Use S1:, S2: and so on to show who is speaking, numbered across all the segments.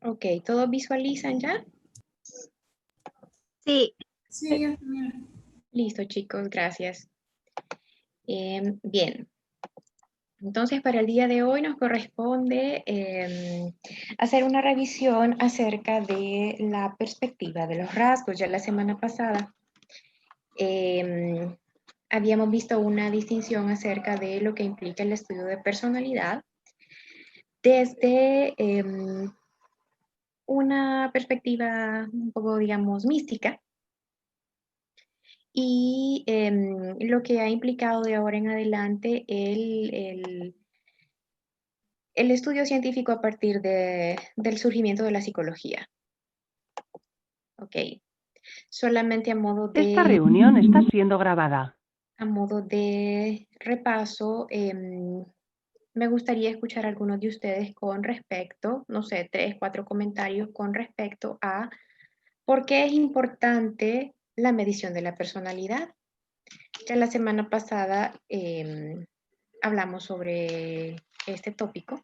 S1: Ok, ¿todos visualizan ya?
S2: Sí.
S3: Sí, yo también.
S1: Listo, chicos, gracias. Bien. Entonces, para el día de hoy nos corresponde hacer una revisión acerca de la perspectiva de los rasgos. Ya la semana pasada habíamos visto una distinción acerca de lo que implica el estudio de personalidad desde una perspectiva un poco, digamos, mística, y lo que ha implicado de ahora en adelante el estudio científico a partir del surgimiento de la psicología. Ok. Solamente a modo
S4: Esta
S1: de...
S4: reunión está siendo grabada.
S1: A modo de repaso, me gustaría escuchar a algunos de ustedes con respecto, no sé, 3, 4 comentarios con respecto a por qué es importante la medición de la personalidad. Ya la semana pasada hablamos sobre este tópico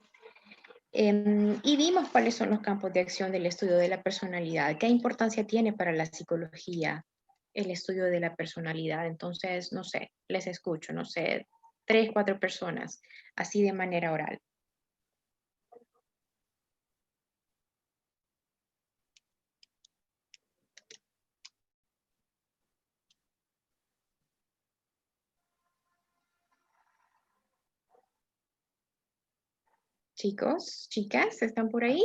S1: y vimos cuáles son los campos de acción del estudio de la personalidad, qué importancia tiene para la psicología el estudio de la personalidad. Entonces, no sé, les escucho, no sé, 3, 4 personas, así de manera oral. Chicos, chicas, ¿están por ahí?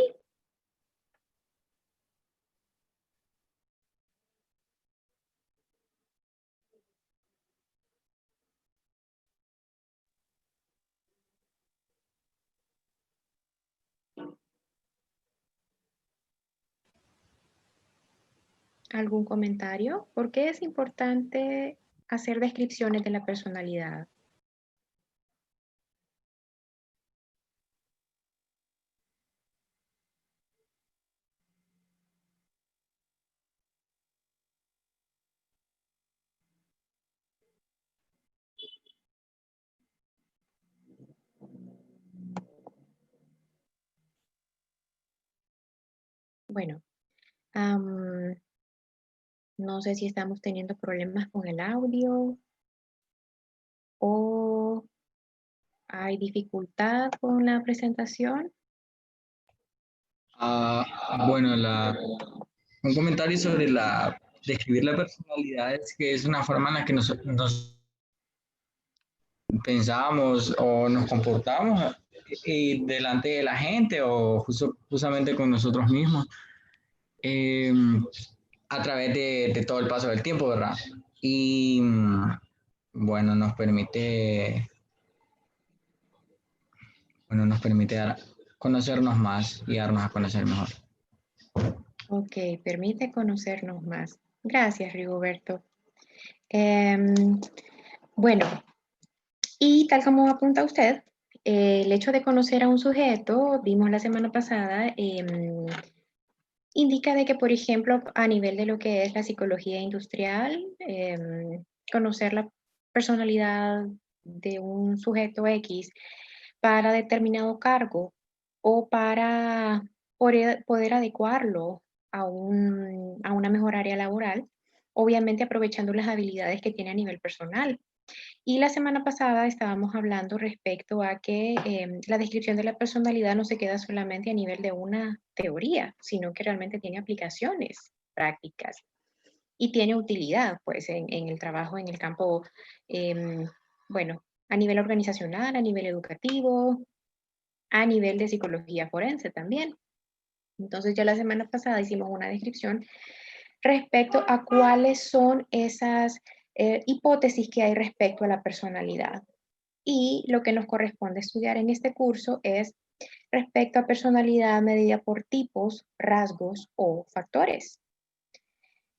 S1: ¿Algún comentario? ¿Por qué es importante hacer descripciones de la personalidad? Bueno, no sé si estamos teniendo problemas con el audio o hay dificultad con la presentación.
S5: Bueno, un comentario sobre describir la personalidad es que es una forma en la que nos pensamos o nos comportamos delante de la gente o justamente con nosotros mismos eh, a través de todo el paso del tiempo, ¿verdad? Y bueno, nos permite conocernos más y darnos a conocer mejor.
S1: Ok, permite conocernos más. Gracias, Rigoberto. Bueno, y tal como apunta usted, el hecho de conocer a un sujeto, vimos la semana pasada, indica de que, por ejemplo, a nivel de lo que es la psicología industrial, conocer la personalidad de un sujeto X para determinado cargo o para poder adecuarlo a una mejor área laboral, obviamente aprovechando las habilidades que tiene a nivel personal. Y la semana pasada estábamos hablando respecto a que la descripción de la personalidad no se queda solamente a nivel de una teoría, sino que realmente tiene aplicaciones prácticas y tiene utilidad pues en el trabajo, en el campo, bueno, a nivel organizacional, a nivel educativo, a nivel de psicología forense también. Entonces ya la semana pasada hicimos una descripción respecto a cuáles son esas hipótesis que hay respecto a la personalidad. Y lo que nos corresponde estudiar en este curso es respecto a personalidad medida por tipos, rasgos o factores.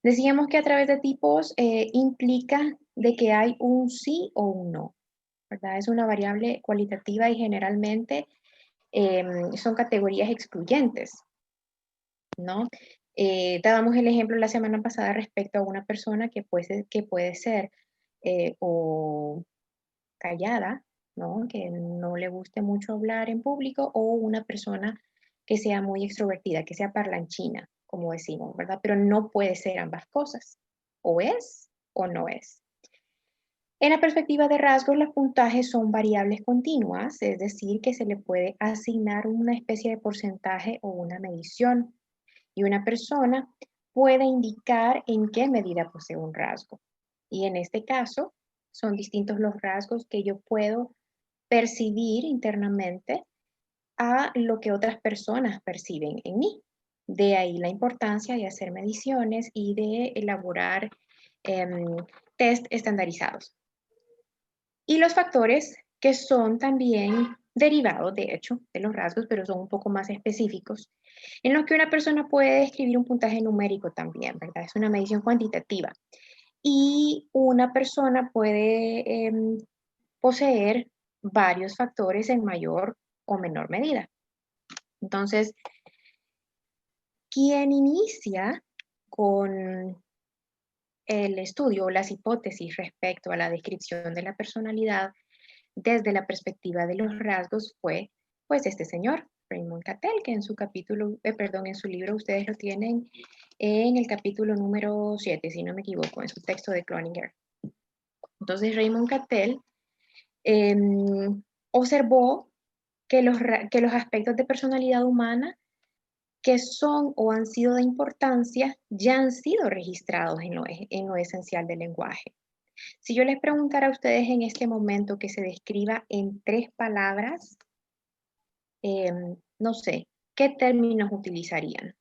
S1: Decíamos que a través de tipos implica de que hay un sí o un no, ¿verdad? Es una variable cualitativa y generalmente son categorías excluyentes, ¿no? Dábamos el ejemplo la semana pasada respecto a una persona que puede ser o callada, ¿no? Que no le guste mucho hablar en público, o una persona que sea muy extrovertida, que sea parlanchina, como decimos, ¿verdad? Pero no puede ser ambas cosas. O es o no es. En la perspectiva de rasgos, los puntajes son variables continuas, es decir, que se le puede asignar una especie de porcentaje o una medición. Y una persona puede indicar en qué medida posee un rasgo. Y en este caso, son distintos los rasgos que yo puedo percibir internamente a lo que otras personas perciben en mí. De ahí la importancia de hacer mediciones y de elaborar test estandarizados. Y los factores que son también derivados, de hecho, de los rasgos, pero son un poco más específicos, en los que una persona puede escribir un puntaje numérico también, ¿verdad? Es una medición cuantitativa. Y una persona puede poseer varios factores en mayor o menor medida. Entonces, quien inicia con el estudio o las hipótesis respecto a la descripción de la personalidad desde la perspectiva de los rasgos fue, pues, este señor, Raymond Cattell, que en su capítulo, en su libro ustedes lo tienen en el capítulo número 7, si no me equivoco, en su texto de Cloninger. Entonces, Raymond Cattell observó que los aspectos de personalidad humana que son o han sido de importancia ya han sido registrados en lo esencial del lenguaje. Si yo les preguntara a ustedes en este momento que se describa en 3 palabras, no sé, ¿qué términos utilizarían?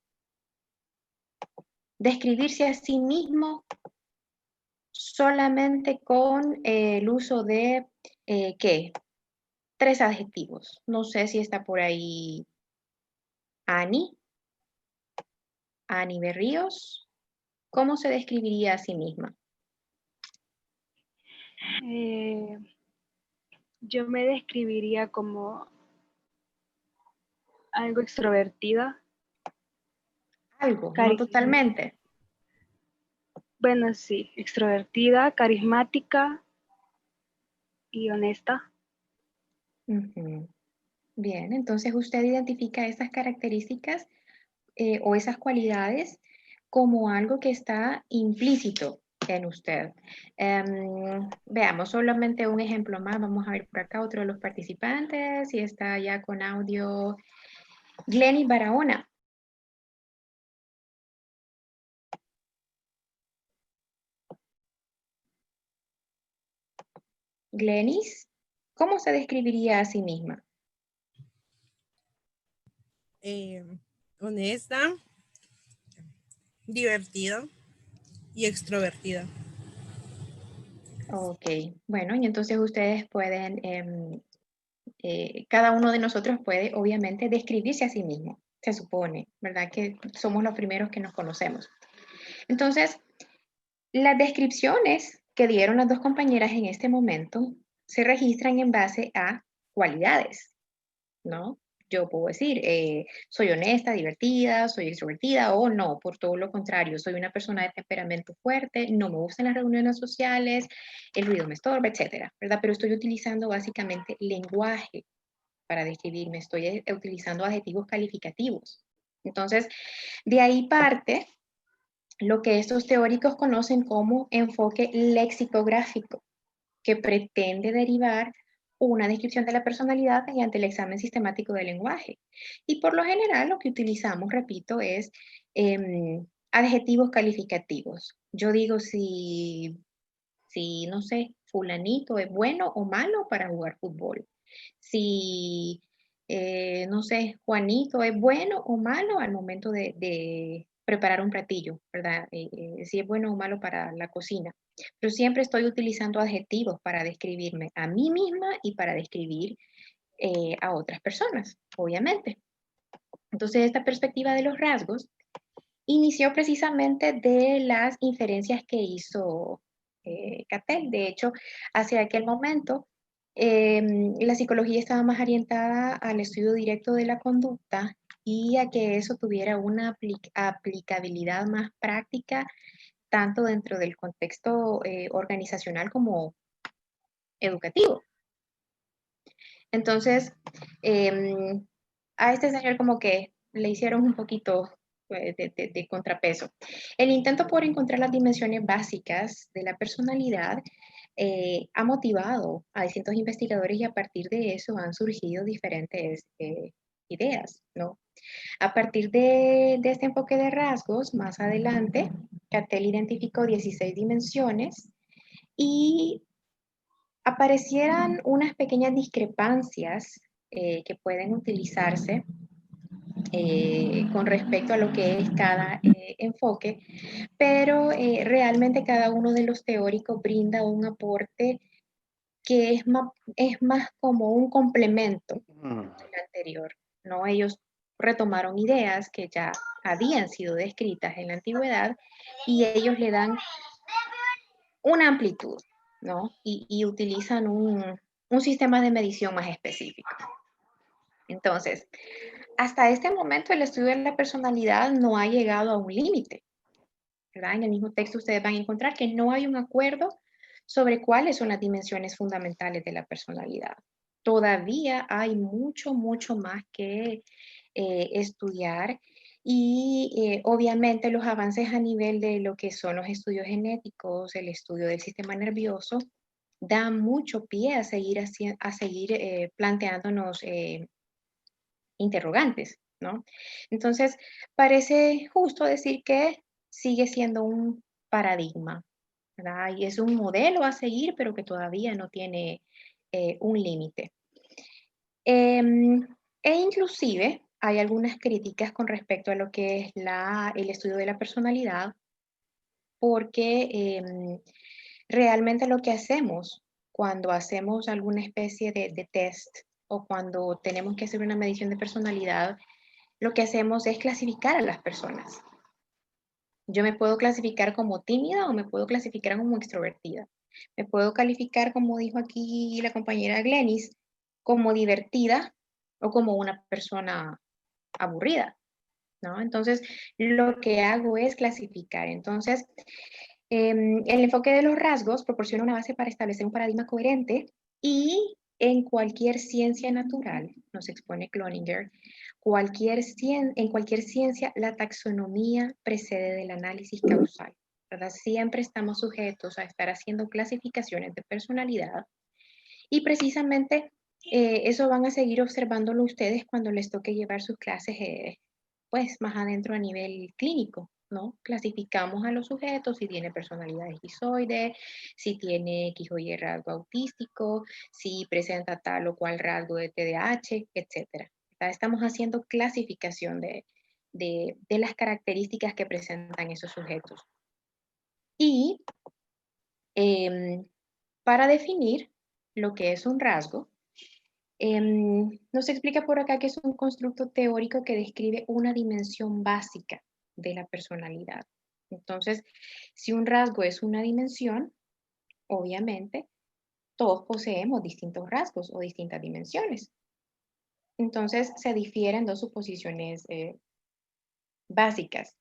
S1: Describirse a sí mismo solamente con el uso de, ¿qué? 3 adjetivos. No sé si está por ahí Ani, Ani Berríos. ¿Cómo se describiría a sí misma?
S2: Yo me describiría como algo extrovertida.
S1: Algo, no totalmente.
S2: Bueno, sí, extrovertida, carismática y honesta.
S1: Bien, entonces usted identifica esas características o esas cualidades como algo que está implícito en usted. Veamos solamente un ejemplo más. Vamos a ver por acá otro de los participantes y está ya con audio Glenny Barahona. Glenis, ¿cómo se describiría a sí misma?
S3: Honesta, divertida y extrovertida.
S1: Ok, bueno, y entonces ustedes pueden, cada uno de nosotros puede obviamente describirse a sí mismo, se supone, ¿verdad? Que somos los primeros que nos conocemos. Entonces, las descripciones que dieron las 2 compañeras en este momento se registran en base a cualidades, ¿no? Yo puedo decir, soy honesta, divertida, soy extrovertida, o no, por todo lo contrario, soy una persona de temperamento fuerte, no me gustan las reuniones sociales, el ruido me estorba, etcétera, ¿verdad? Pero estoy utilizando básicamente lenguaje para describirme, estoy utilizando adjetivos calificativos. Entonces, de ahí parte lo que estos teóricos conocen como enfoque lexicográfico, que pretende derivar una descripción de la personalidad mediante el examen sistemático del lenguaje. Y por lo general lo que utilizamos, repito, es adjetivos calificativos. Yo digo si, no sé, fulanito es bueno o malo para jugar fútbol. Si, no sé, Juanito es bueno o malo al momento de preparar un platillo, ¿verdad? Si es bueno o malo para la cocina. Pero siempre estoy utilizando adjetivos para describirme a mí misma y para describir a otras personas, obviamente. Entonces, esta perspectiva de los rasgos inició precisamente de las inferencias que hizo Cattell. De hecho, hacia aquel momento, la psicología estaba más orientada al estudio directo de la conducta y a que eso tuviera una aplicabilidad más práctica, tanto dentro del contexto organizacional como educativo. Entonces, a este señor como que le hicieron un poquito de contrapeso. El intento por encontrar las dimensiones básicas de la personalidad ha motivado a distintos investigadores y a partir de eso han surgido diferentes ideas, ¿no? A partir de este enfoque de rasgos, más adelante, Cattell identificó 16 dimensiones y aparecieran unas pequeñas discrepancias que pueden utilizarse con respecto a lo que es cada enfoque, pero realmente cada uno de los teóricos brinda un aporte que es más como un complemento del anterior, ¿no? Ellos retomaron ideas que ya habían sido descritas en la antigüedad y ellos le dan una amplitud, ¿no? Y utilizan un sistema de medición más específico. Entonces, hasta este momento el estudio de la personalidad no ha llegado a un límite, ¿verdad? En el mismo texto ustedes van a encontrar que no hay un acuerdo sobre cuáles son las dimensiones fundamentales de la personalidad. Todavía hay mucho, mucho más que estudiar y obviamente los avances a nivel de lo que son los estudios genéticos, el estudio del sistema nervioso, dan mucho pie a seguir, planteándonos interrogantes, ¿no? Entonces, parece justo decir que sigue siendo un paradigma, ¿verdad? Y es un modelo a seguir, pero que todavía no tiene un límite. E inclusive hay algunas críticas con respecto a lo que es el estudio de la personalidad, porque realmente lo que hacemos cuando hacemos alguna especie de test o cuando tenemos que hacer una medición de personalidad, lo que hacemos es clasificar a las personas. Yo me puedo clasificar como tímida o me puedo clasificar como extrovertida. Me puedo calificar, como dijo aquí la compañera Glenis, como divertida o como una persona aburrida, ¿no? Entonces, lo que hago es clasificar. Entonces, el enfoque de los rasgos proporciona una base para establecer un paradigma coherente y en cualquier ciencia natural, nos expone Cloninger, en cualquier ciencia la taxonomía precede del análisis causal, ¿verdad? Siempre estamos sujetos a estar haciendo clasificaciones de personalidad y precisamente eso van a seguir observándolo ustedes cuando les toque llevar sus clases pues más adentro a nivel clínico, ¿no? Clasificamos a los sujetos si tiene personalidad esquizoide, si tiene X o Y rasgo autístico, si presenta tal o cual rasgo de TDAH, etc. Estamos haciendo clasificación de las características que presentan esos sujetos. Y para definir lo que es un rasgo, nos explica por acá que es un constructo teórico que describe una dimensión básica de la personalidad. Entonces, si un rasgo es una dimensión, obviamente, todos poseemos distintos rasgos o distintas dimensiones. Entonces, se difieren dos suposiciones básicas.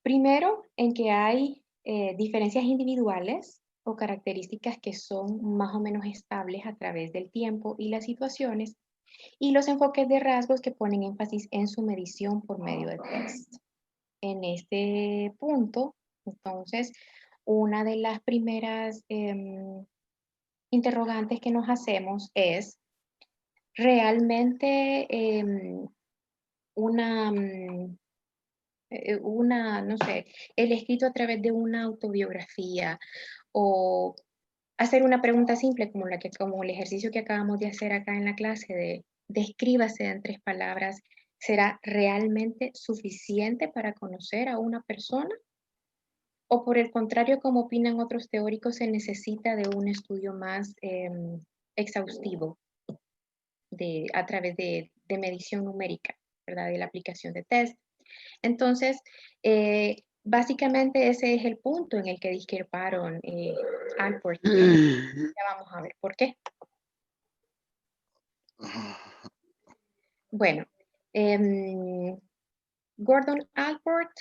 S1: Primero, en que hay diferencias individuales o características que son más o menos estables a través del tiempo y las situaciones, y los enfoques de rasgos que ponen énfasis en su medición por medio de test. En este punto, entonces, una de las primeras interrogantes que nos hacemos es, ¿realmente no sé, el escrito a través de una autobiografía o hacer una pregunta simple como el ejercicio que acabamos de hacer acá en la clase de descríbase en 3 palabras, será realmente suficiente para conocer a una persona? ¿O por el contrario, como opinan otros teóricos, se necesita de un estudio más exhaustivo a través de medición numérica, ¿verdad? De la aplicación de test. Entonces, básicamente ese es el punto en el que discreparon Alport. Ya vamos a ver por qué. Bueno, Gordon Alport,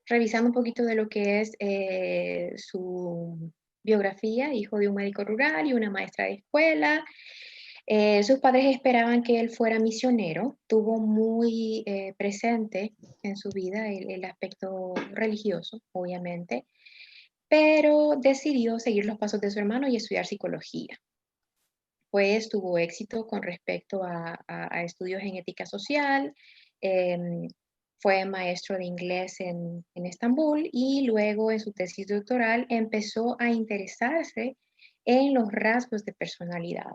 S1: revisando un poquito de lo que es su biografía, hijo de un médico rural y una maestra de escuela, Sus padres esperaban que él fuera misionero, tuvo muy presente en su vida el aspecto religioso, obviamente, pero decidió seguir los pasos de su hermano y estudiar psicología. Pues tuvo éxito con respecto a estudios en ética social, em, fue maestro de inglés en Estambul y luego en su tesis doctoral empezó a interesarse en los rasgos de personalidad.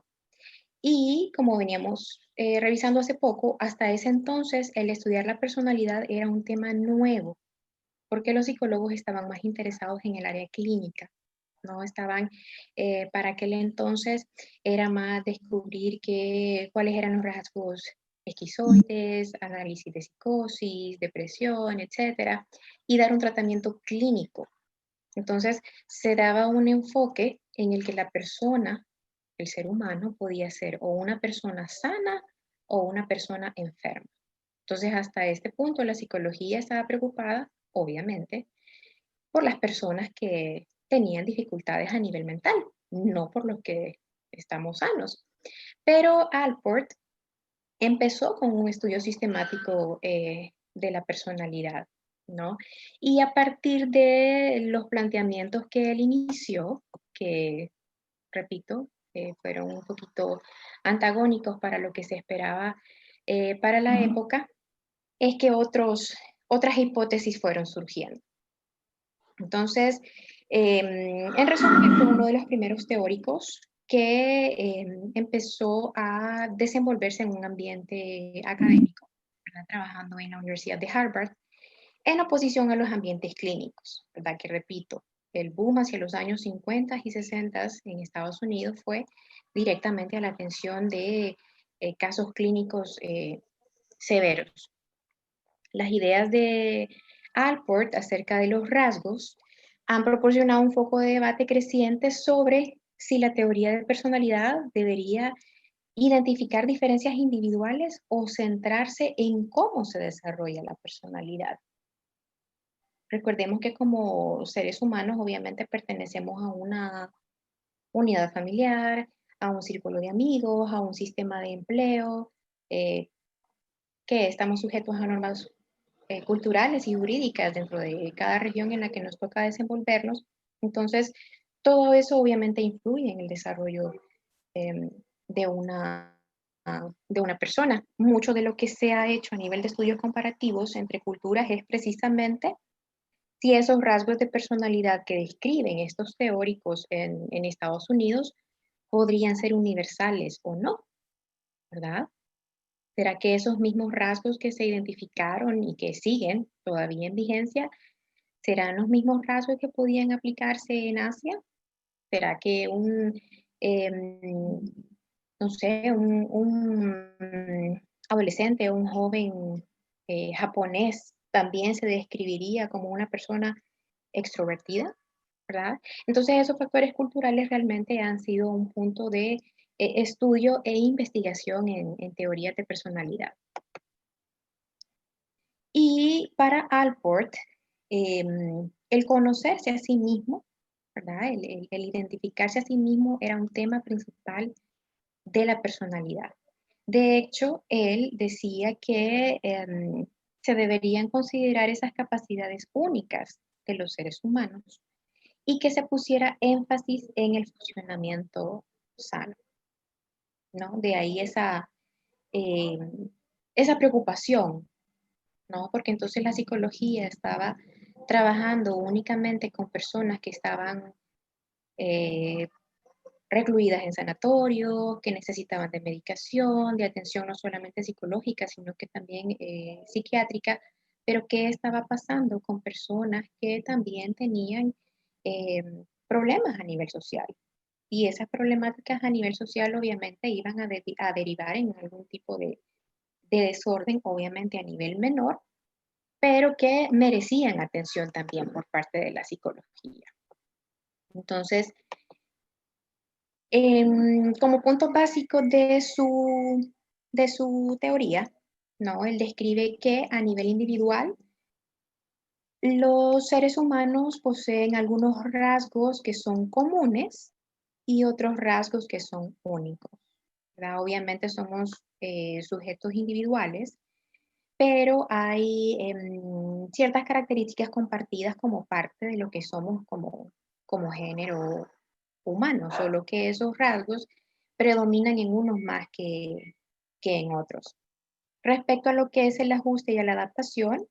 S1: Y como veníamos revisando hace poco, hasta ese entonces el estudiar la personalidad era un tema nuevo, porque los psicólogos estaban más interesados en el área clínica, ¿no? Estaban, para aquel entonces, era más descubrir cuáles eran los rasgos esquizoides, análisis de psicosis, depresión, etcétera, y dar un tratamiento clínico. Entonces, se daba un enfoque en el que la persona, el ser humano, podía ser o una persona sana o una persona enferma. Entonces, hasta este punto, la psicología estaba preocupada, obviamente, por las personas que tenían dificultades a nivel mental, no por los que estamos sanos. Pero Alport empezó con un estudio sistemático de la personalidad, ¿no? Y a partir de los planteamientos que él inició, que, repito, fueron un poquito antagónicos para lo que se esperaba para la época, es que otras hipótesis fueron surgiendo. Entonces, en resumen, fue uno de los primeros teóricos que empezó a desenvolverse en un ambiente académico, ¿verdad? Trabajando en la Universidad de Harvard, en oposición a los ambientes clínicos, ¿verdad? Que repito, el boom hacia los años 50 y 60 en Estados Unidos fue directamente a la atención de casos clínicos severos. Las ideas de Alport acerca de los rasgos han proporcionado un foco de debate creciente sobre si la teoría de personalidad debería identificar diferencias individuales o centrarse en cómo se desarrolla la personalidad. Recordemos que como seres humanos obviamente pertenecemos a una unidad familiar, a un círculo de amigos, a un sistema de empleo, que estamos sujetos a normas culturales y jurídicas dentro de cada región en la que nos toca desenvolvernos. Entonces, todo eso obviamente influye en el desarrollo eh, de, una, de una persona. Mucho de lo que se ha hecho a nivel de estudios comparativos entre culturas es precisamente si esos rasgos de personalidad que describen estos teóricos en Estados Unidos podrían ser universales o no, ¿verdad? ¿Será que esos mismos rasgos que se identificaron y que siguen todavía en vigencia, serán los mismos rasgos que podían aplicarse en Asia? ¿Será que no sé, un adolescente o un joven japonés también se describiría como una persona extrovertida? ¿Verdad? Entonces esos factores culturales realmente han sido un punto de estudio e investigación en teorías de personalidad. Y para Alport, el conocerse a sí mismo, ¿verdad? El identificarse a sí mismo era un tema principal de la personalidad. De hecho, él decía que se deberían considerar esas capacidades únicas de los seres humanos y que se pusiera énfasis en el funcionamiento sano, ¿no? De ahí eh, esa preocupación, ¿no? Porque entonces la psicología estaba trabajando únicamente con personas que estaban eh, recluidas en sanatorio, que necesitaban de medicación, de atención no solamente psicológica, sino que también psiquiátrica, pero qué estaba pasando con personas que también tenían eh, problemas a nivel social. Y esas problemáticas a nivel social obviamente iban a derivar en algún tipo de desorden, obviamente a nivel menor, pero que merecían atención también por parte de la psicología. Entonces, como punto básico de su teoría, ¿no? Él describe que a nivel individual, los seres humanos poseen algunos rasgos que son comunes y otros rasgos que son únicos. ¿verdad? Obviamente somos sujetos individuales, pero hay ciertas características compartidas como parte de lo que somos como género humano, solo que esos rasgos predominan en unos más que en otros. Respecto a lo que es el ajuste y a la adaptación,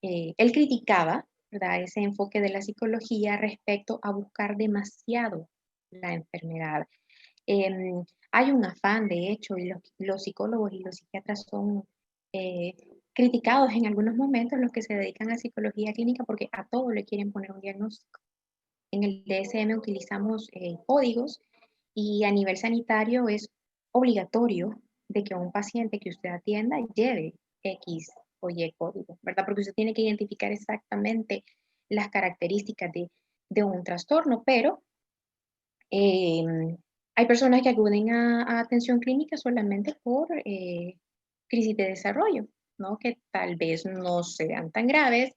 S1: él criticaba, ¿verdad?, ese enfoque de la psicología respecto a buscar demasiado la enfermedad. Hay un afán, de hecho, y los psicólogos y los psiquiatras son eh, criticados en algunos momentos, los que se dedican a psicología clínica, porque a todo le quieren poner un diagnóstico. En el DSM utilizamos códigos y a nivel sanitario es obligatorio de que un paciente que usted atienda lleve X o Y código, ¿verdad? Porque usted tiene que identificar exactamente las características de un trastorno, pero eh, hay personas que acuden a atención clínica solamente por crisis de desarrollo, ¿no? Que tal vez no sean tan graves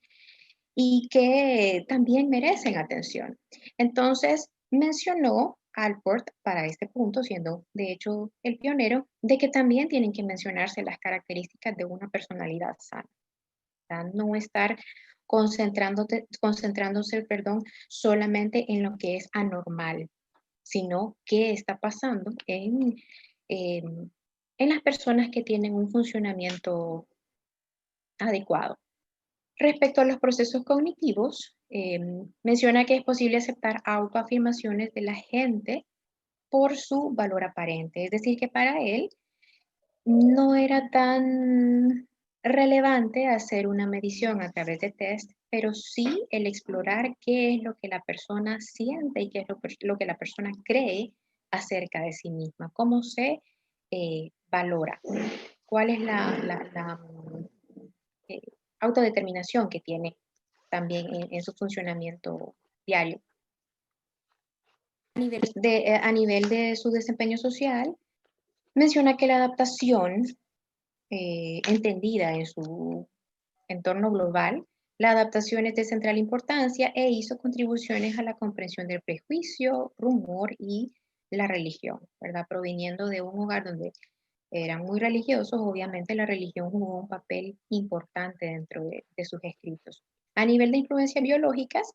S1: y que también merecen atención. Entonces, mencionó Alport para este punto, siendo de hecho el pionero, de que también tienen que mencionarse las características de una personalidad sana. ¿Verdad? No estar concentrándose, perdón, solamente en lo que es anormal, sino qué está pasando en las personas que tienen un funcionamiento adecuado. Respecto a los procesos cognitivos, menciona que es posible aceptar autoafirmaciones de la gente por su valor aparente. Es decir, que para él no era tan relevante hacer una medición a través de test, pero sí el explorar qué es lo que la persona siente y qué es lo que la persona cree acerca de sí misma, cómo se valora, cuál es eh, autodeterminación que tiene también en su funcionamiento diario. A nivel de su desempeño social, menciona que la adaptación, entendida en su entorno global, la adaptación es de central importancia e hizo contribuciones a la comprensión del prejuicio, rumor y la religión, ¿verdad? Proviniendo de un hogar donde eran muy religiosos, obviamente la religión jugó un papel importante dentro de sus escritos. A nivel de influencias biológicas,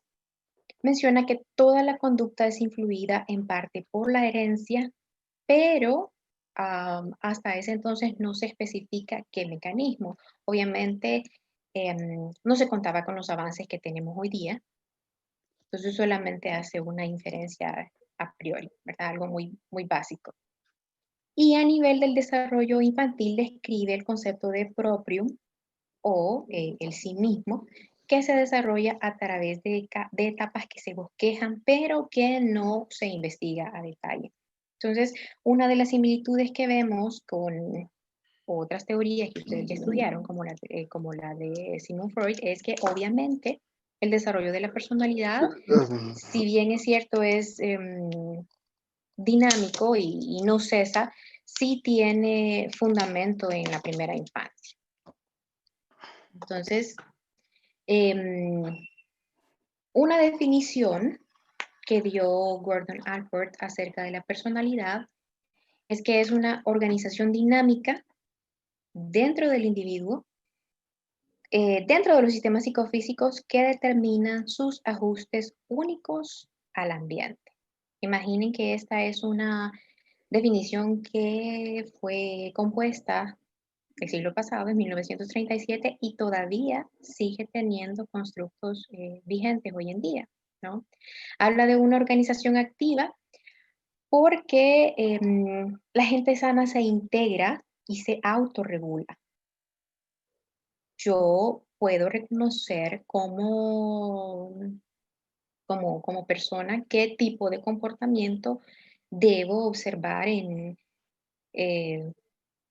S1: menciona que toda la conducta es influida en parte por la herencia, pero hasta ese entonces no se especifica qué mecanismo. Obviamente no se contaba con los avances que tenemos hoy día, entonces solamente hace una inferencia a priori, ¿verdad? Algo muy, muy básico. Y a nivel del desarrollo infantil describe el concepto de proprium o el sí mismo, que se desarrolla a través de etapas que se bosquejan, pero que no se investiga a detalle. Entonces, una de las similitudes que vemos con otras teorías que ustedes ya estudiaron, como la de Sigmund Freud, es que obviamente el desarrollo de la personalidad, si bien es cierto, es dinámico y no cesa, sí tiene fundamento en la primera infancia. Entonces, una definición que dio Gordon Allport acerca de la personalidad es que es una organización dinámica dentro del individuo, dentro de los sistemas psicofísicos que determinan sus ajustes únicos al ambiente. Imaginen que esta es una definición que fue compuesta el siglo pasado, en 1937, y todavía sigue teniendo constructos vigentes hoy en día, ¿no? Habla de una organización activa porque la gente sana se integra y se autorregula. Yo puedo reconocer como persona qué tipo de comportamiento debo observar eh,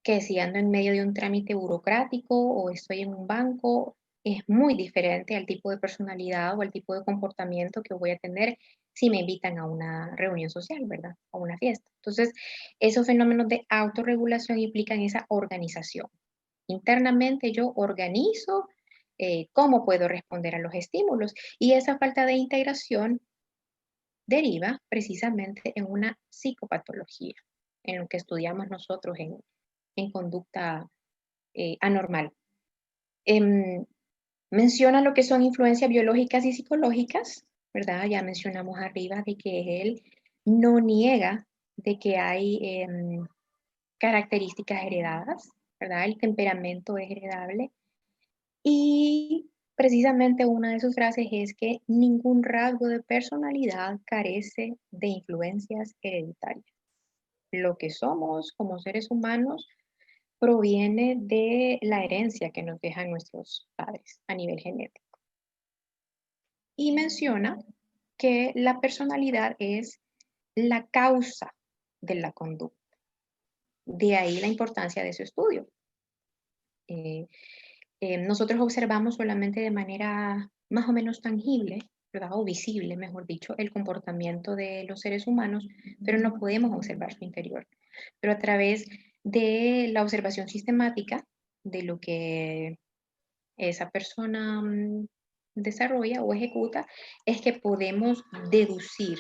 S1: que si ando en medio de un trámite burocrático o estoy en un banco, es muy diferente al tipo de personalidad o al tipo de comportamiento que voy a tener si me invitan a una reunión social, ¿verdad? A una fiesta. Entonces, esos fenómenos de autorregulación implican esa organización. Internamente yo organizo cómo puedo responder a los estímulos y esa falta de integración deriva precisamente en una psicopatología. en lo que estudiamos nosotros en conducta anormal. Menciona lo que son influencias biológicas y psicológicas, ¿verdad? Ya mencionamos arriba de que él no niega de que hay características heredadas, ¿verdad? El temperamento es heredable. Y precisamente una de sus frases es que ningún rasgo de personalidad carece de influencias hereditarias. Lo que somos como seres humanos proviene de la herencia que nos dejan nuestros padres a nivel genético. Y menciona que la personalidad es la causa de la conducta. De ahí la importancia de su estudio. Nosotros observamos solamente de manera más o menos tangible, ¿verdad? O visible, mejor dicho, el comportamiento de los seres humanos, pero no podemos observar su interior. Pero a través de la observación sistemática de lo que esa persona desarrolla o ejecuta, es que podemos deducir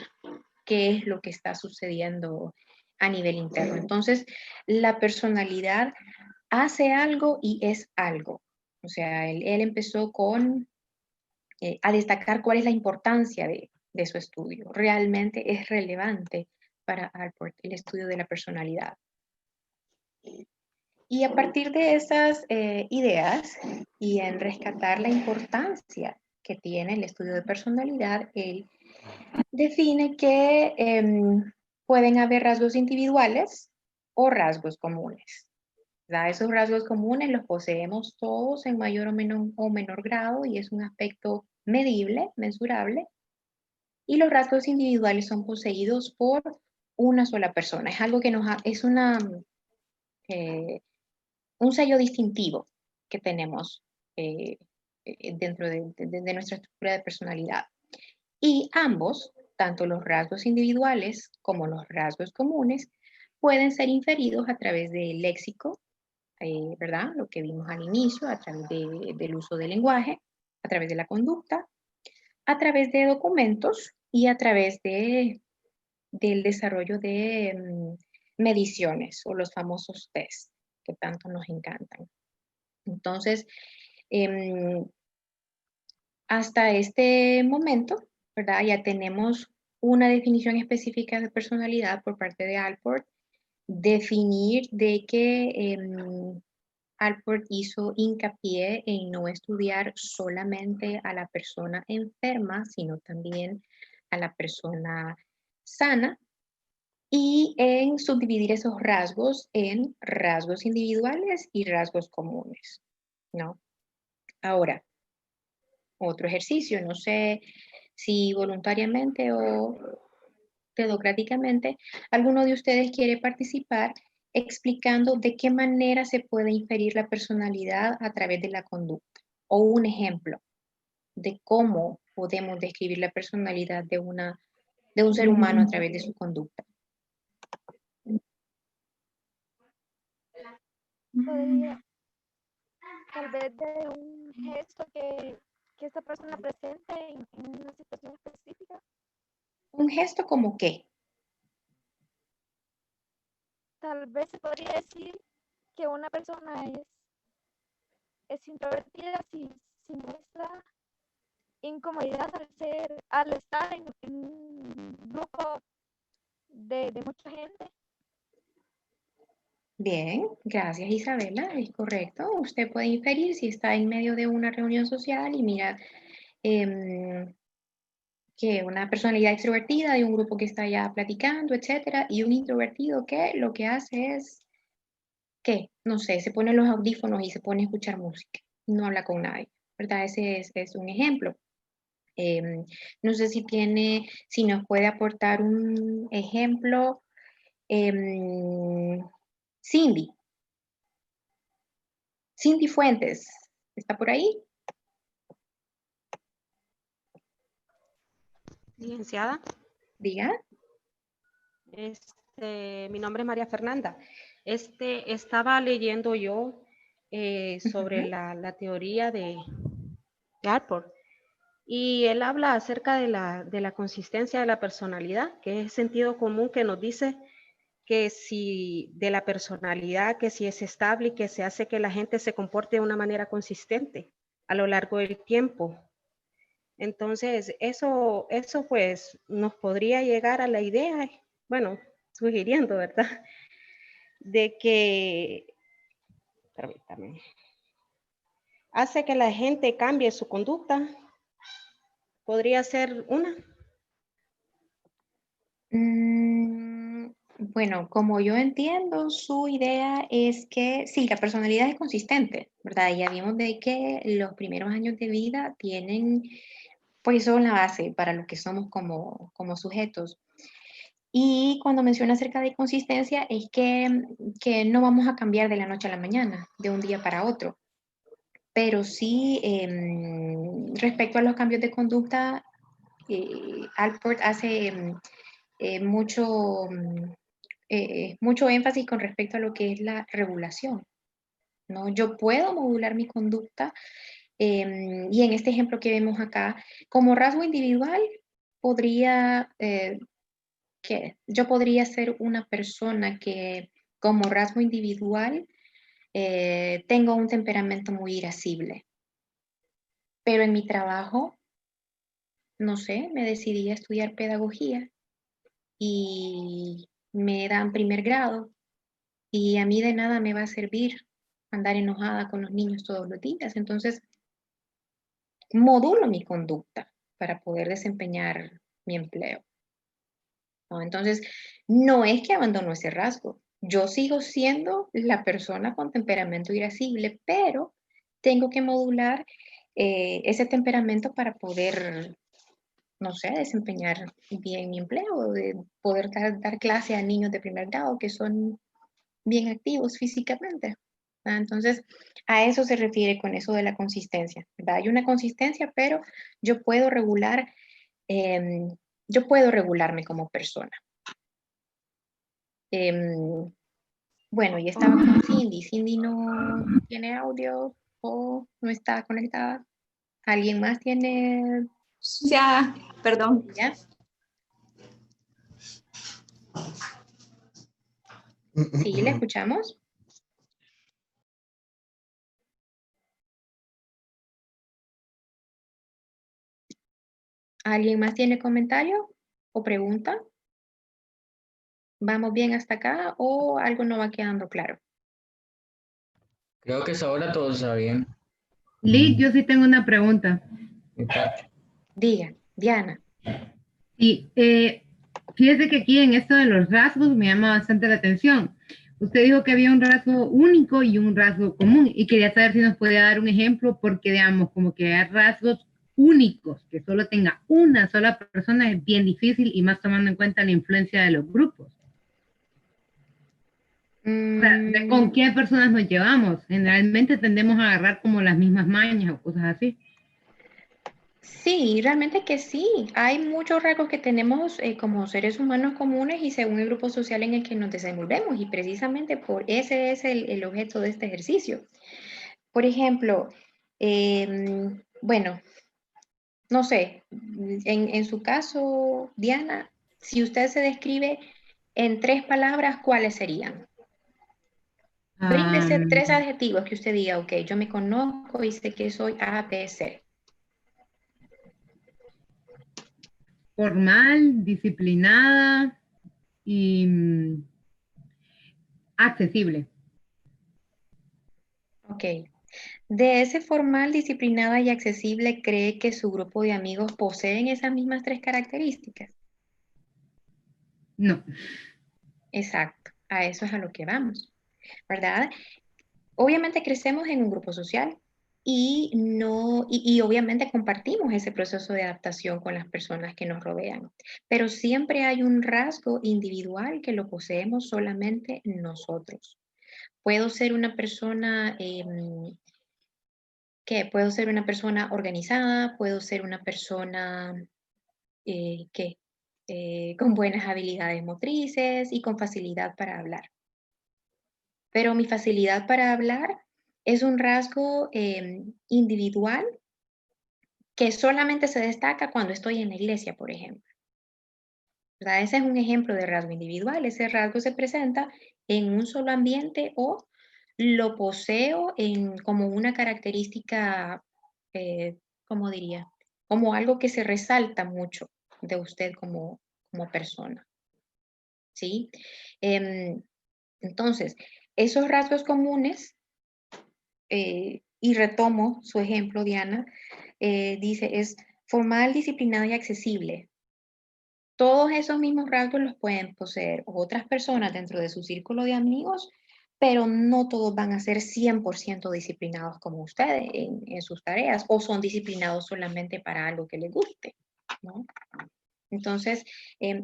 S1: qué es lo que está sucediendo a nivel interno. Entonces, la personalidad hace algo y es algo. O sea, él empezó a destacar cuál es la importancia de su estudio. Realmente es relevante para Allport el estudio de la personalidad. Y a partir de esas ideas y en rescatar la importancia que tiene el estudio de personalidad, él define que pueden haber rasgos individuales o rasgos comunes. Esos rasgos comunes los poseemos todos en mayor o menor grado y es un aspecto medible, mensurable. Y los rasgos individuales son poseídos por una sola persona. Es algo que es un sello distintivo que tenemos dentro de nuestra estructura de personalidad. Y ambos, tanto los rasgos individuales como los rasgos comunes, pueden ser inferidos a través del léxico, ¿verdad? Lo que vimos al inicio, a través del uso del lenguaje, a través de la conducta, a través de documentos y a través del desarrollo de mediciones o los famosos tests que tanto nos encantan. Entonces, hasta este momento, ¿verdad? Ya tenemos una definición específica de personalidad por parte de Allport, definir de que Allport hizo hincapié en no estudiar solamente a la persona enferma, sino también a la persona sana y en subdividir esos rasgos en rasgos individuales y rasgos comunes, ¿no? Ahora, otro ejercicio, no sé si voluntariamente o democráticamente, alguno de ustedes quiere participar explicando de qué manera se puede inferir la personalidad a través de la conducta o un ejemplo de cómo podemos describir la personalidad de un ser humano a través de su conducta.
S6: Podría, tal vez de un gesto que esta persona presente en una situación específica.
S1: ¿Un gesto como qué?
S6: Tal vez se podría decir que una persona es introvertida si muestra incomodidad al estar en un grupo de mucha gente.
S1: Bien, gracias Isabela, es correcto. Usted puede inferir si está en medio de una reunión social y mira que una personalidad extrovertida de un grupo que está ya platicando, etcétera, y un introvertido que lo que hace es que, no sé, se pone los audífonos y se pone a escuchar música, no habla con nadie, ¿verdad? Ese es un ejemplo. No sé si nos puede aportar un ejemplo. Cindy. Cindy Fuentes, ¿está por ahí?
S7: Licenciada.
S1: Diga.
S7: Mi nombre es María Fernanda. Estaba leyendo yo sobre la teoría de Allport y él habla acerca de la consistencia de la personalidad, que es sentido común que nos dice que si de la personalidad, que si es estable y que se hace que la gente se comporte de una manera consistente a lo largo del tiempo. Entonces, eso pues nos podría llegar a la idea, bueno, sugiriendo, ¿verdad? De que, permítame, hace que la gente cambie su conducta. ¿Podría ser una?
S1: Bueno, como yo entiendo, su idea es que sí, la personalidad es consistente, ¿verdad? Ya vimos de que los primeros años de vida tienen, pues son la base para lo que somos como sujetos. Y cuando menciona acerca de consistencia, es que no vamos a cambiar de la noche a la mañana, de un día para otro. Pero sí, respecto a los cambios de conducta, Alport hace mucho, mucho énfasis con respecto a lo que es la regulación, ¿no? Yo puedo modular mi conducta y en este ejemplo que vemos acá, como rasgo individual, yo podría ser una persona que como rasgo individual tengo un temperamento muy irascible, pero en mi trabajo, no sé, me decidí a estudiar pedagogía y me dan primer grado y a mí de nada me va a servir andar enojada con los niños todos los días. Entonces, modulo mi conducta para poder desempeñar mi empleo, ¿no? Entonces, no es que abandono ese rasgo. Yo sigo siendo la persona con temperamento irascible, pero tengo que modular ese temperamento para poder, no sé, desempeñar bien mi empleo, de poder dar clase a niños de primer grado que son bien activos físicamente, ¿verdad? Entonces, a eso se refiere con eso de la consistencia, ¿verdad? Hay una consistencia, pero yo puedo regular, yo puedo regularme como persona. Bueno, y estaba con Cindy. Cindy no tiene audio o no está conectada. ¿Alguien más tiene?
S8: Ya, perdón.
S1: ¿Ya? Sí, ¿le escuchamos? ¿Alguien más tiene comentario o pregunta? ¿Vamos bien hasta acá o algo no va quedando claro?
S5: Creo que hasta ahora todo está bien.
S9: Liz, yo sí tengo una pregunta.
S5: Mi parte.
S1: Diga, Diana.
S9: Sí, fíjese que aquí en esto de los rasgos me llama bastante la atención. Usted dijo que había un rasgo único y un rasgo común y quería saber si nos podía dar un ejemplo porque, digamos, como que hay rasgos únicos, que solo tenga una sola persona es bien difícil y más tomando en cuenta la influencia de los grupos. O sea, ¿de con qué personas nos llevamos? Generalmente tendemos a agarrar como las mismas mañas o cosas así.
S1: Sí, realmente que sí. Hay muchos rasgos que tenemos como seres humanos comunes y según el grupo social en el que nos desenvolvemos y precisamente por ese es el objeto de este ejercicio. Por ejemplo, bueno, no sé, en su caso, Diana, si usted se describe en 3 palabras, ¿cuáles serían? Bríndese 3 adjetivos que usted diga, ok, yo me conozco y sé que soy A, B, C.
S9: Formal, disciplinada y accesible.
S1: Ok. De ese formal, disciplinada y accesible, ¿cree que su grupo de amigos poseen esas mismas 3 características?
S9: No.
S1: Exacto, a eso es a lo que vamos, ¿verdad? Obviamente crecemos en un grupo social y obviamente compartimos ese proceso de adaptación con las personas que nos rodean, pero siempre hay un rasgo individual que lo poseemos solamente nosotros. Puedo ser una persona puedo ser una persona organizada, puedo ser una persona con buenas habilidades motrices y con facilidad para hablar. Pero mi facilidad para hablar es un rasgo individual que solamente se destaca cuando estoy en la iglesia, por ejemplo. ¿verdad? Ese es un ejemplo de rasgo individual. Ese rasgo se presenta en un solo ambiente o lo poseo como una característica, ¿cómo diría? Como algo que se resalta mucho de usted como persona, ¿sí? Entonces, esos rasgos comunes, y retomo su ejemplo, Diana, dice, es formal, disciplinado y accesible. Todos esos mismos rasgos los pueden poseer otras personas dentro de su círculo de amigos, pero no todos van a ser 100% disciplinados como ustedes en sus tareas o son disciplinados solamente para algo que les guste, ¿no? Entonces,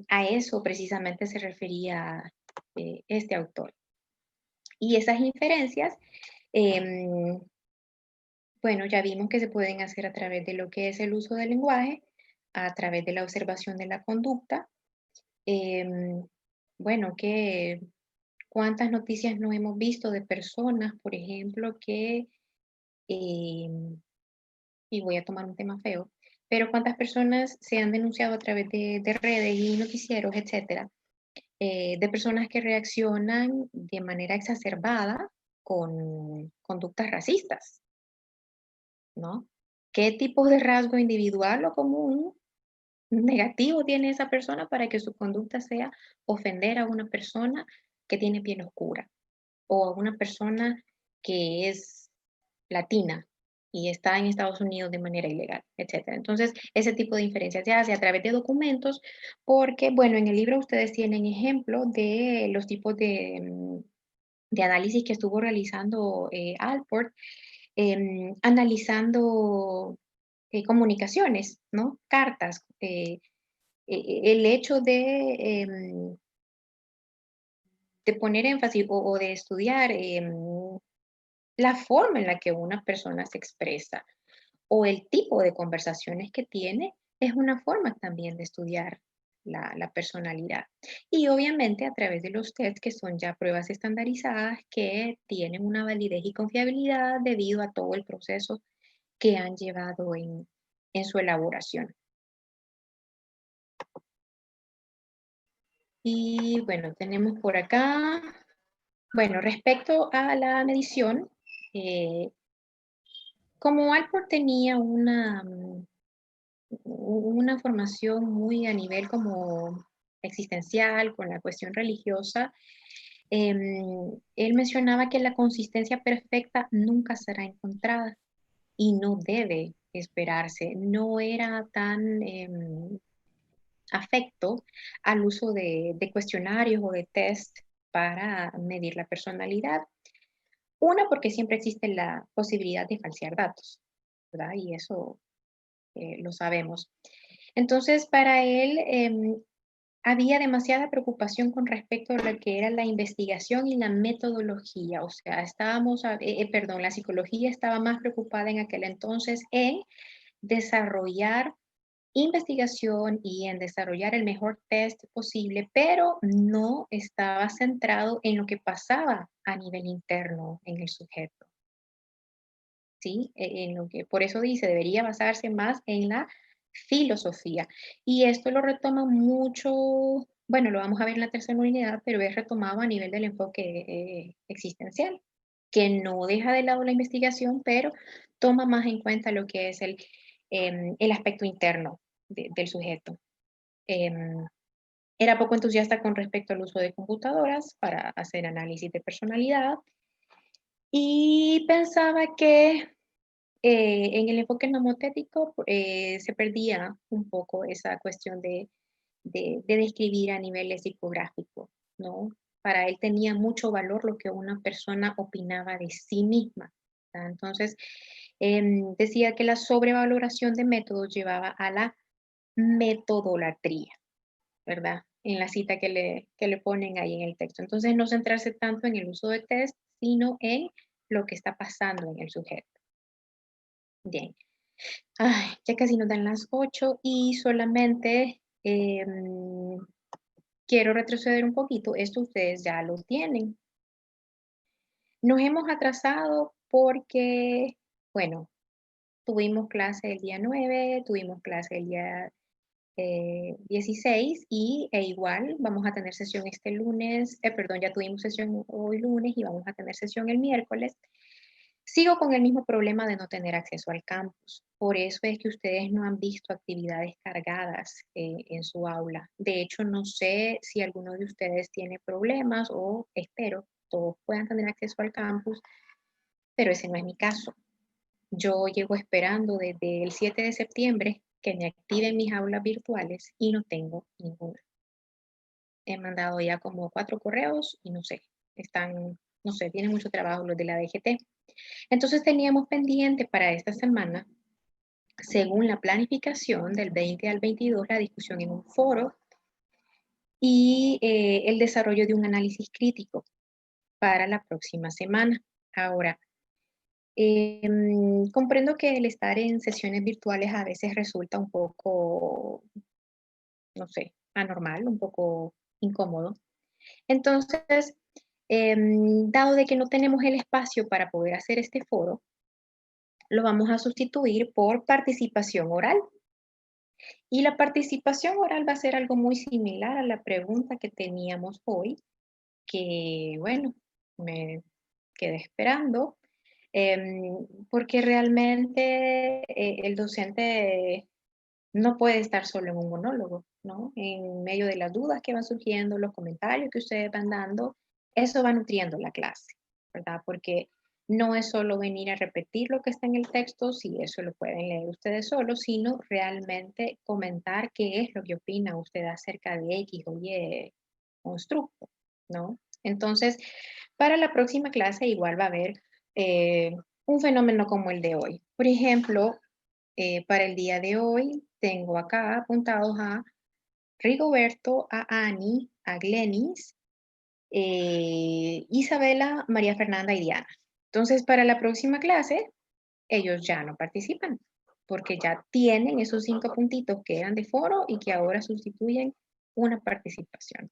S1: a eso precisamente se refería este autor. Y esas inferencias, bueno, ya vimos que se pueden hacer a través de lo que es el uso del lenguaje, a través de la observación de la conducta. Bueno, cuántas noticias no hemos visto de personas, por ejemplo, que, y voy a tomar un tema feo, pero cuántas personas se han denunciado a través de redes y noticieros, etcétera, de personas que reaccionan de manera exacerbada con conductas racistas, ¿no? ¿Qué tipo de rasgo individual o común negativo tiene esa persona para que su conducta sea ofender a una persona que tiene piel oscura o a una persona que es latina y está en Estados Unidos de manera ilegal, etcétera? Entonces, ese tipo de inferencias se hace a través de documentos porque, bueno, en el libro ustedes tienen ejemplo de los tipos de análisis que estuvo realizando Alport, analizando comunicaciones, ¿no? Cartas. El hecho de poner énfasis o de estudiar la forma en la que una persona se expresa o el tipo de conversaciones que tiene es una forma también de estudiar la personalidad. Y obviamente a través de los tests que son ya pruebas estandarizadas que tienen una validez y confiabilidad debido a todo el proceso que han llevado en su elaboración. Y bueno, tenemos por acá, bueno, respecto a la medición, como Alport tenía una formación muy a nivel como existencial, con la cuestión religiosa, él mencionaba que la consistencia perfecta nunca será encontrada y no debe esperarse. No era tan afecto al uso de cuestionarios o de test para medir la personalidad. Una, porque siempre existe la posibilidad de falsear datos, ¿verdad? Y eso lo sabemos. Entonces, para él había demasiada preocupación con respecto a lo que era la investigación y la metodología. O sea, perdón, la psicología estaba más preocupada en aquel entonces en desarrollar investigación y en desarrollar el mejor test posible, pero no estaba centrado en lo que pasaba a nivel interno en el sujeto. ¿Sí? Por eso dice, debería basarse más en la filosofía. Y esto lo retoma mucho, bueno, lo vamos a ver en la tercera unidad, pero es retomado a nivel del enfoque existencial, que no deja de lado la investigación, pero toma más en cuenta lo que es el aspecto interno del sujeto. Era poco entusiasta con respecto al uso de computadoras para hacer análisis de personalidad y pensaba que en el enfoque nomotético se perdía un poco esa cuestión de describir a nivel psicográfico, ¿no? Para él tenía mucho valor lo que una persona opinaba de sí misma, ¿verdad? Entonces, decía que la sobrevaloración de métodos llevaba a la metodolatría, ¿verdad? En la cita que le ponen ahí en el texto. Entonces, no centrarse tanto en el uso de test, sino en lo que está pasando en el sujeto. Bien. Ay, ya casi nos dan las 8 y solamente quiero retroceder un poquito. Esto ustedes ya lo tienen. Nos hemos atrasado porque, bueno, tuvimos clase el día 9, tuvimos clase el día 16 e igual vamos a tener sesión este lunes, perdón, ya tuvimos sesión hoy lunes y vamos a tener sesión el miércoles. Sigo con el mismo problema de no tener acceso al campus. Por eso es que ustedes no han visto actividades cargadas en su aula. De hecho, no sé si alguno de ustedes tiene problemas o espero todos puedan tener acceso al campus, pero ese no es mi caso. Yo llego esperando desde el 7 de septiembre que me activen mis aulas virtuales y no tengo ninguna. He mandado ya como 4 correos y no sé, no sé, tienen mucho trabajo los de la DGT. Entonces teníamos pendiente para esta semana, según la planificación del 20 al 22, la discusión en un foro y el desarrollo de un análisis crítico para la próxima semana. Ahora, comprendo que el estar en sesiones virtuales a veces resulta un poco, no sé, anormal, un poco incómodo. Entonces, dado de que no tenemos el espacio para poder hacer este foro, lo vamos a sustituir por participación oral. Y la participación oral va a ser algo muy similar a la pregunta que teníamos hoy, que bueno, me quedé esperando, porque realmente el docente no puede estar solo en un monólogo, ¿no? En medio de las dudas que van surgiendo, los comentarios que ustedes van dando, eso va nutriendo la clase, ¿verdad? Porque no es solo venir a repetir lo que está en el texto, si eso lo pueden leer ustedes solos, sino realmente comentar qué es lo que opina usted acerca de X o Y constructo, ¿no? Entonces, para la próxima clase igual va a haber un fenómeno como el de hoy. Por ejemplo, para el día de hoy tengo acá apuntados a Rigoberto, a Ani, a Glenis, Isabela, María Fernanda y Diana. Entonces, para la próxima clase, ellos ya no participan, porque ya tienen esos 5 puntitos que eran de foro y que ahora sustituyen una participación.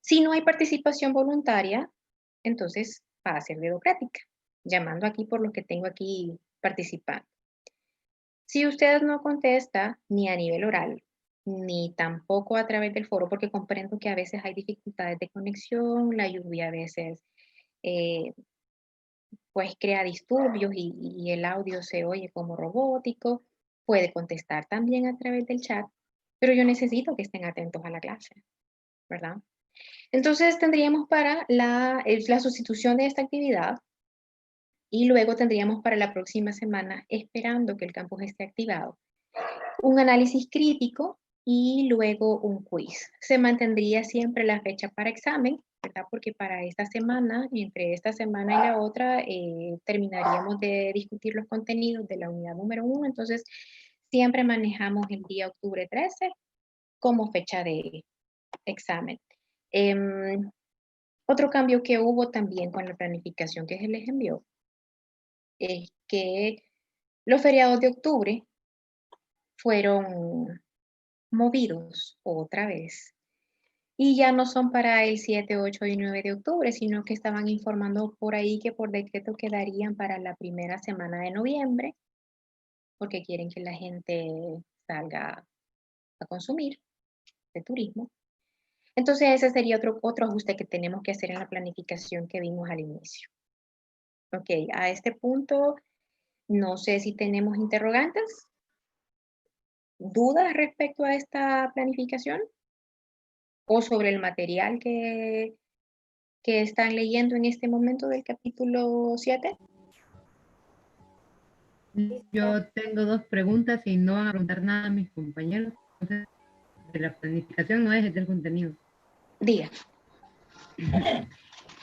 S1: Si no hay participación voluntaria, entonces va a ser dedocrática, llamando aquí por lo que tengo aquí participando. Si usted no contesta ni a nivel oral, ni tampoco a través del foro, porque comprendo que a veces hay dificultades de conexión, la lluvia a veces pues crea disturbios y el audio se oye como robótico, puede contestar también a través del chat, pero yo necesito que estén atentos a la clase, ¿verdad? Entonces tendríamos para la sustitución de esta actividad y luego tendríamos para la próxima semana, esperando que el campus esté activado, un análisis crítico y luego un quiz. Se mantendría siempre la fecha para examen, ¿verdad? Porque para esta semana, entre esta semana y la otra, terminaríamos de discutir los contenidos de la unidad número 1, entonces siempre manejamos el día octubre 13 como fecha de examen. Otro cambio que hubo también con la planificación que se les envió es que los feriados de octubre fueron movidos otra vez. Y ya no son para el 7, 8 y 9 de octubre, sino que estaban informando por ahí que por decreto quedarían para la primera semana de noviembre, porque quieren que la gente salga a consumir de turismo. Entonces ese sería otro ajuste que tenemos que hacer en la planificación que vimos al inicio. Ok, a este punto no sé si tenemos interrogantes, dudas respecto a esta planificación o sobre el material que están leyendo en este momento del capítulo 7.
S9: Yo tengo 2 preguntas y no van a preguntar nada a mis compañeros. Entonces, de la planificación no es del contenido.
S1: Diga.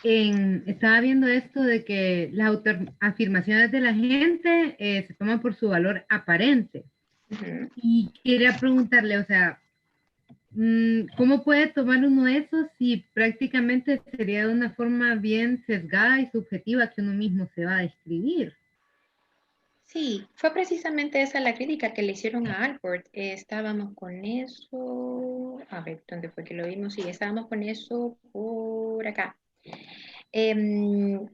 S9: Estaba viendo esto de que las afirmaciones de la gente se toman por su valor aparente. Y quería preguntarle, o sea, ¿cómo puede tomar uno eso si prácticamente sería de una forma bien sesgada y subjetiva que uno mismo se va a describir?
S1: Sí, fue precisamente esa la crítica que le hicieron a Alport. Estábamos con eso, a ver, ¿dónde fue que lo vimos? Sí, estábamos con eso por acá. El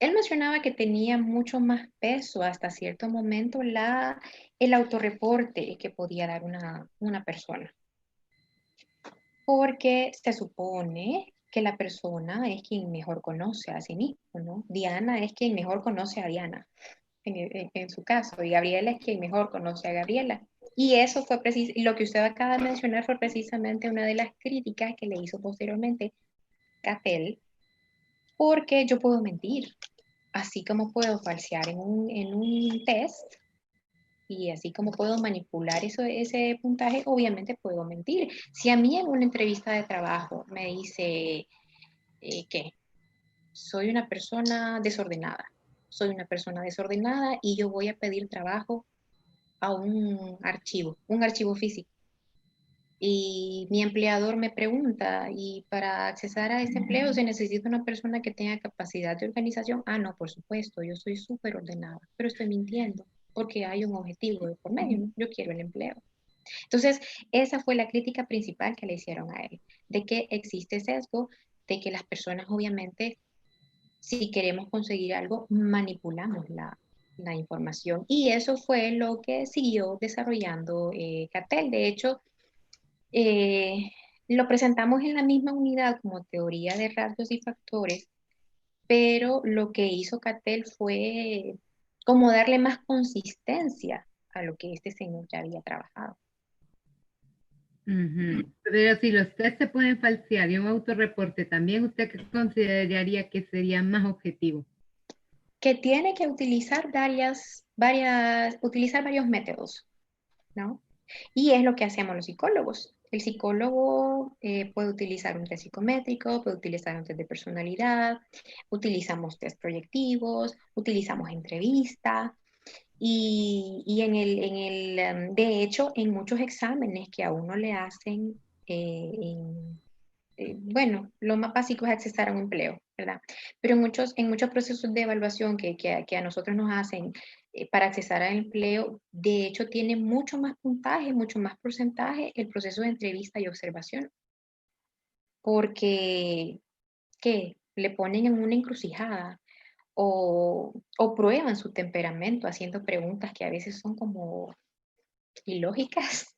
S1: él mencionaba que tenía mucho más peso hasta cierto momento el autorreporte que podía dar una persona. Porque se supone que la persona es quien mejor conoce a sí mismo, ¿no? Diana es quien mejor conoce a Diana, en su caso, y Gabriela es quien mejor conoce a Gabriela. Y eso fue lo que usted acaba de mencionar fue precisamente una de las críticas que le hizo posteriormente Cattell, porque yo puedo mentir, así como puedo falsear en un test, y así como puedo manipular ese puntaje, obviamente puedo mentir. Si a mí en una entrevista de trabajo me dice que soy una persona desordenada, y yo voy a pedir trabajo a un archivo físico. Y mi empleador me pregunta, ¿y para accesar a ese empleo se necesita una persona que tenga capacidad de organización? Ah, no, por supuesto, yo soy súper ordenada, pero estoy mintiendo porque hay un objetivo de por medio, ¿no? Yo quiero el empleo. Entonces, esa fue la crítica principal que le hicieron a él, de que existe sesgo, de que las personas obviamente, si queremos conseguir algo, manipulamos la información. Y eso fue lo que siguió desarrollando Cattell. De hecho, eh, lo presentamos en la misma unidad como teoría de rasgos y factores, pero lo que hizo Cattell fue como darle más consistencia a lo que este señor ya había trabajado.
S9: Pero si los test se pueden falsear y un autorreporte, ¿también usted consideraría que sería más objetivo?
S1: Que tiene que utilizar utilizar varios métodos, ¿no? Y es lo que hacemos los psicólogos. El psicólogo puede utilizar un test psicométrico, puede utilizar un test de personalidad, utilizamos test proyectivos, utilizamos entrevista y de hecho, en muchos exámenes que a uno le hacen, bueno, lo más básico es accesar a un empleo, ¿verdad? Pero en muchos procesos de evaluación que a nosotros nos hacen para accesar al empleo, de hecho tiene mucho más puntaje, mucho más porcentaje el proceso de entrevista y observación, porque ¿qué? Le ponen en una encrucijada o prueban su temperamento haciendo preguntas que a veces son como ilógicas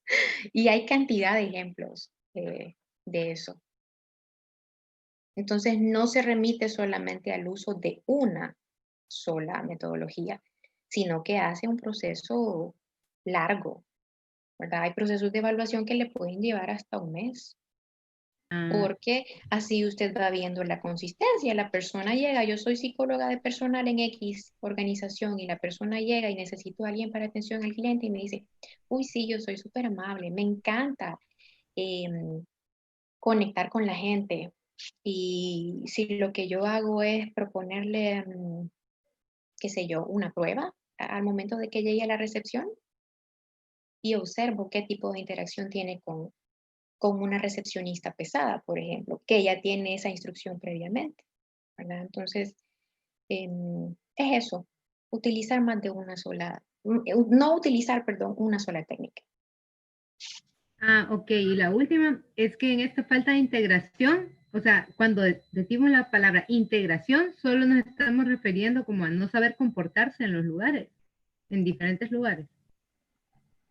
S1: y hay cantidad de ejemplos de eso. Entonces, no se remite solamente al uso de una sola metodología, sino que hace un proceso largo, ¿verdad? Hay procesos de evaluación que le pueden llevar hasta un mes, porque así usted va viendo la consistencia. La persona llega, yo soy psicóloga de personal en X organización, y la persona llega y necesito a alguien para atención al cliente y me dice, uy, sí, yo soy súper amable, me encanta conectar con la gente. Y si lo que yo hago es proponerle, qué sé yo, una prueba al momento de que llegue a la recepción y observo qué tipo de interacción tiene con una recepcionista pesada, por ejemplo, que ya tiene esa instrucción previamente, ¿verdad? Entonces, es eso, utilizar más de una sola, no utilizar, perdón, una sola técnica.
S9: Ok, y la última es que en esta falta de integración, o sea, cuando decimos la palabra integración, solo nos estamos refiriendo como a no saber comportarse en los lugares, en diferentes lugares.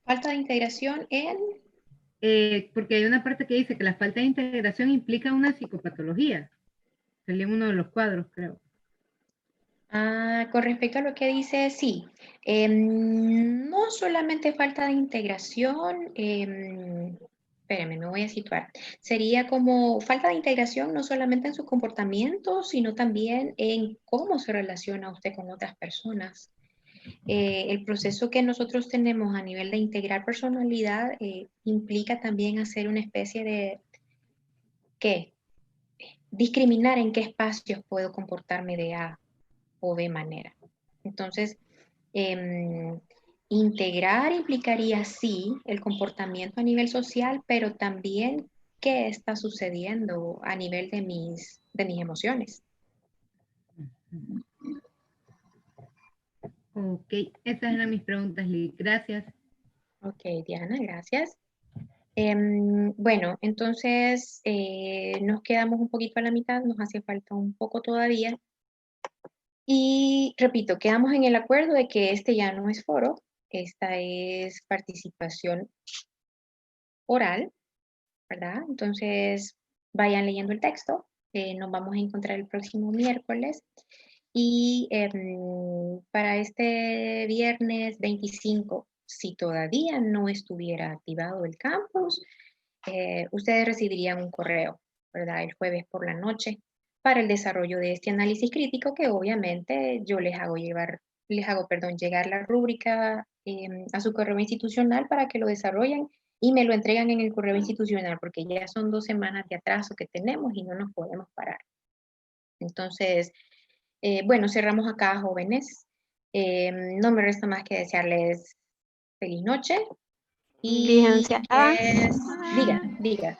S1: Falta de integración en...
S9: Porque hay una parte que dice que la falta de integración implica una psicopatología. Salió en uno de los cuadros, creo.
S1: Con respecto a lo que dice, sí, no solamente falta de integración, espérame, me voy a situar. Sería como falta de integración no solamente en su comportamiento, sino también en cómo se relaciona usted con otras personas. El proceso que nosotros tenemos a nivel de integrar personalidad implica también hacer una especie de, ¿qué? Discriminar en qué espacios puedo comportarme de A o B manera. Entonces, integrar implicaría sí el comportamiento a nivel social, pero también qué está sucediendo a nivel de mis emociones.
S9: Ok, esas eran mis preguntas, Lili. Gracias.
S1: Ok, Diana, gracias. Bueno, entonces nos quedamos un poquito a la mitad, nos hace falta un poco todavía. Y repito, quedamos en el acuerdo de que este ya no es foro, esta es participación oral, ¿verdad? Entonces, vayan leyendo el texto. Nos vamos a encontrar el próximo miércoles. Y para este viernes 25, si todavía no estuviera activado el campus, ustedes recibirían un correo, ¿verdad? El jueves por la noche para el desarrollo de este análisis crítico que obviamente yo les hago llegar la rúbrica a su correo institucional para que lo desarrollen y me lo entregan en el correo institucional porque ya son 2 semanas de atraso que tenemos y no nos podemos parar. Entonces, bueno, cerramos acá, jóvenes. No me resta más que desearles feliz noche. Y
S6: Licenciada.
S1: diga.